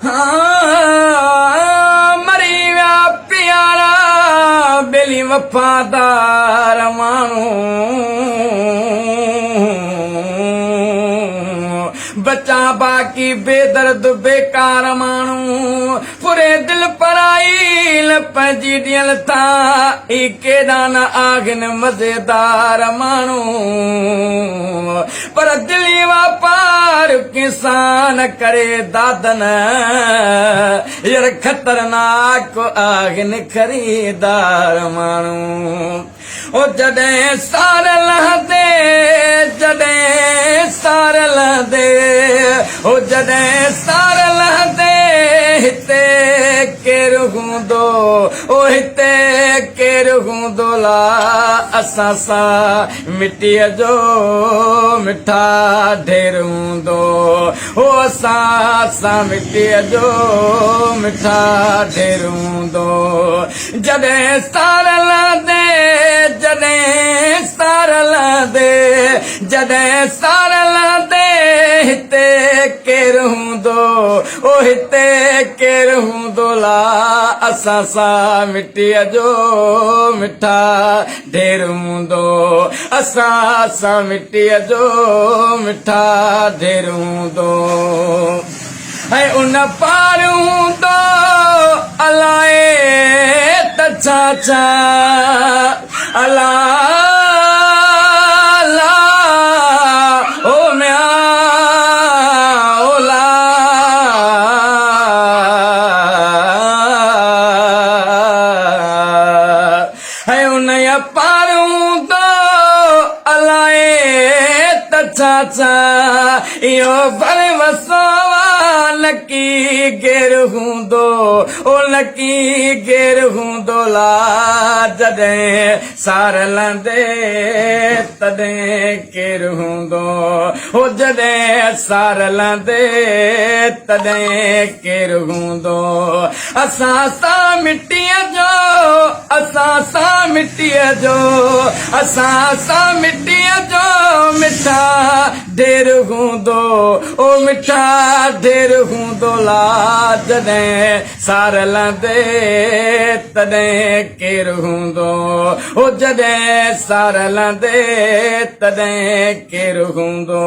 हाँ मरी विया प्यारा बेली वफादार माण्हू बचा बाकी बेदर्द बेकार माण्हू पूरे दिल पराई पंहिंजी ॾियल था ई केॾा न आहिनि मज़ेदार माण्हू पर दिली वापार कंहिंसां न करे दादन यार ख़तरनाक आहिनि ख़रीदार माण्हू ओ जॾहिं सार लहंदे जॾहिं सार लहंदे ओ जॾहिं सार लहंदे हिते केरु हूंदो ओ हिते केरु हूंदो ला असां सां मिटीअ जो मिठा ढेर हूंदो ओ असां सां मिटीअ जो मिठा ढेर हूंदो जॾहिं सार लहंदे जॾहिं सार लहंदे जॾहिं सार लहंदे हिते केरु हूंदो ओ हिते केरु हूंदो ला असां सां मिटीअ जो मिठा ढेर हूंदो असां सां मिटीअ जो मिठा ढेर हूंदो ऐं उन पार हूंदो अलाए त छा छा अला ला ओ म्या ओ ला ऐं उन पार हूंदो अलाए त छा छा इहो भर वसोवा लकी गेर हूंदो ओ लकी गेर हूंदो ला जॾहिं सार लहंदे तॾहिं केरु हूंदो ओ जॾहिं सार लहंदे तॾहिं केरु हूंदो असां सां मिटीअ जो असां सां मिटीअ जो असां सां मिटीअ जो मिठा ढेर हूंदो ओ मिठा ढेर हूंदो ला जॾहिं सार लहंदे तॾहिं केरु हूंदो ओ जॾहिं सार लहंदे तॾहिं केरु हूंदो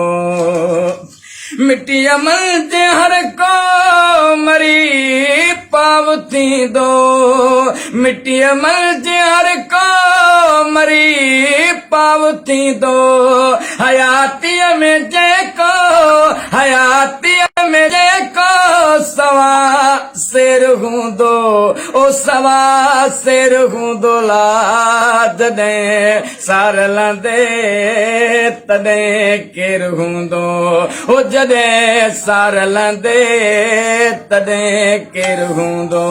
मिटीअ मंझि हर को मरी पाव थींदो मिटीअ मंझि हर को मरी पाव थींदो हयातीअ में जेको हयातीअ में जेको सवा शेर हूंदो ओ सवा शेर हूंदो ला जॾहिं सार लहंदे तॾहिं केरु हूंदो ओ जॾहिं सार लहंदे तॾहिं केरु हूंदो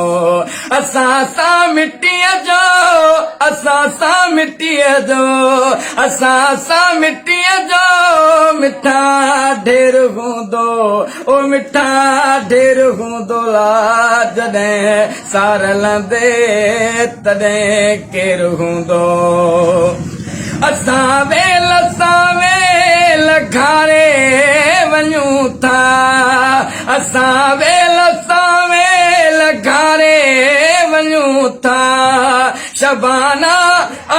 असां सां मिटीअ जो असां सां मिटीअ जो असां सां मिटीअ जो मिठा ढेर हूंदो ओ मिठा ढेर हूंदो ला जॾहिं सार लहंदे तॾहिं केरु हूंदो असां वेल घारे वञूं था असां वेल घारे वञूं था शबाना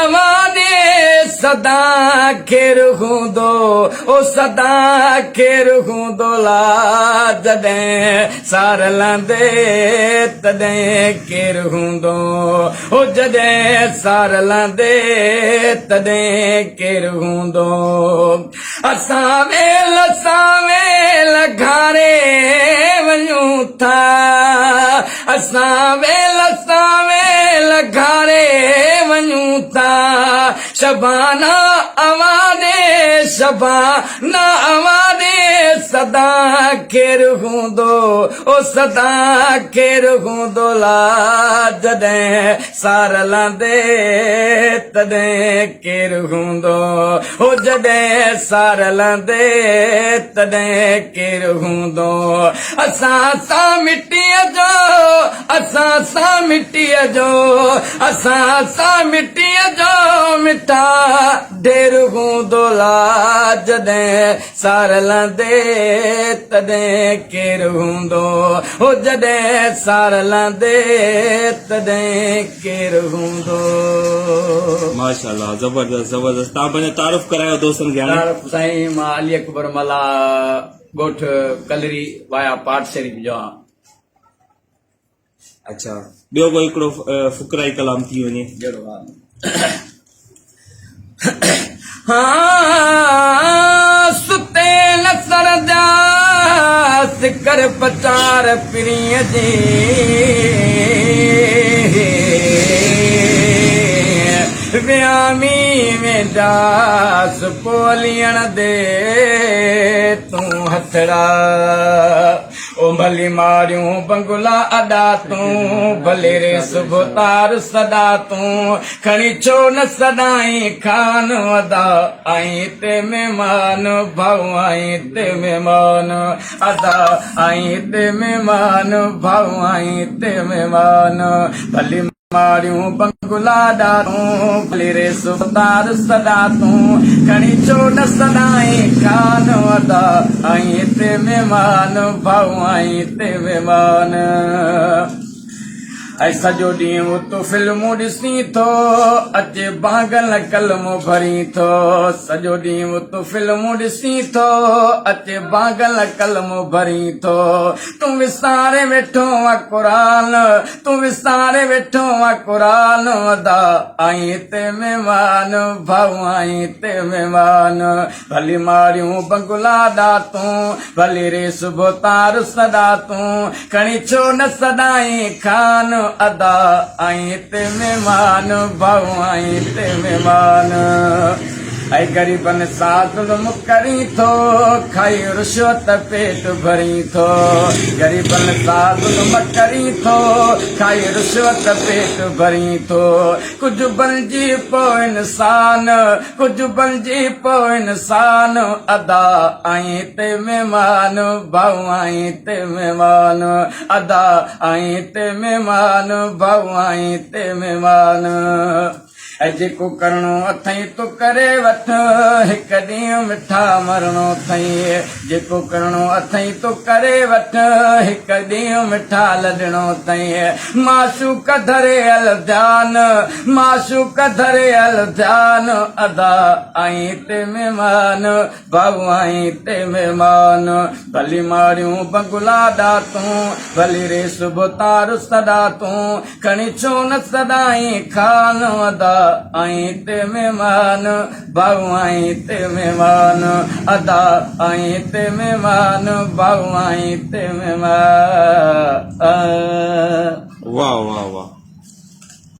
अवाने सदा केरु हूंदो ओ सदा केरु हूंदो ला जॾहिं सार लहंदे तॾहिं केरु हूंदो ओ जॾहिं सार लहंदे तॾहिं केरु हूंदो असां वेल घारे वञूं था असां वेल घारे वञूं था शबाना अवाने सदा केरु हूंदो ओ सदा केरु हूंदो ला जॾहिं सार लहंदे तॾहिं केरु हूंदो ओ जॾहिं सार लहंदे तॾहिं केरु हूंदो असां सां मिटीअ जो असां सां मिटीअ जो असां सां मिटीअ जो मिठा ढेर हूंदो ला जॾहिं सार लहंदे तॾहिं केरु हूंदो ओ जॾहिं सार लांदे तॾहिं केरु हूंदो। माशाल्लाह, जबरदस्त जबरदस्त। तव्हां पंहिंजो तारुफ़ करायो दोस्तनि खे हाणे। साईं मां अली अकबर मला ॻोठ कलरी वाया पाठ शरीफ जो आहियां। अच्छा, ॿियो कोई हिकिड़ो फुकराई कलाम थी वञे। जहिड़ो हाँ सुते न सरदा सिकर पचार पिरीअ जी व्यामी वेंदास पोलियण दे तूं हथड़ा ओ भली मारियूं बंगुला अदा तूं भले रे सुबह तार सदा तूं खणी छो न सदाई खान अदा आई ते मेहमान भाऊ आई ते मेहमान अदा आई ते मेहमान भाऊ आई ते मेहमान भली मारियूं बंगुला डारूं भली रे सुबतार सदा तूं खणी छो न सदाई खान अदा आई ते मेहमान भाऊ आई ते मेहमान ऐं सॼो ॾींहुं तूं फिल्मूं ॾिसी थो अचे बागल कलमो भरी थो सॼो ॾींहुं तूं फिल्मूं ॾिसी थो अचे बागल कलमो भरी थो तूं विसारे वेठो आहे क़ुरान तूं विसारे वेठो आहे क़ुरान अदा आई ते महिमान भाऊ आई ते महिमान भली मारियूं बंगुला ॾा तूं भली रे सुबह तार सदा तूं खणी छो न सदाई खान अदा आई ते मेहमान भाऊ आई ते मेहमान ऐं ग़रीबनि सां ज़ुल्म करी थो खाई रुश्वत पेट भरी थो ग़रीबनि सां ज़ुल्म करी थो खाई रुश्वत पेट भरी थो कुझु बणिजी पोइ इंसान कुझु बणिजी पोइ इंसान अदा आई ते मेहमान भाऊ आई ते मेहमान अदा आई ते मेहमान भाऊ आई ते मेहमान ऐं जेको करणो अथई तूं करे वठ हिकु ॾींहुं मिठा मरणो अथई जेको करणो अथई तूं करे वठ हिकु ॾींहुं मिठा लॾणो अथई माशूक धरे हल ध्यान माशूक धरे हल ध्यान अदा आई ते महिमान भाऊ आई ते महिमान भली मारियूं बंगुला ॾा तूं भली रे सुबह तार सदा तूं खणी छो न सदाई खान अदा आई ते मेहमान भाऊ आई ते मेहमान अदा आई ते मेहमान भाऊ आई ते मेहमान। वाह वाह वाह।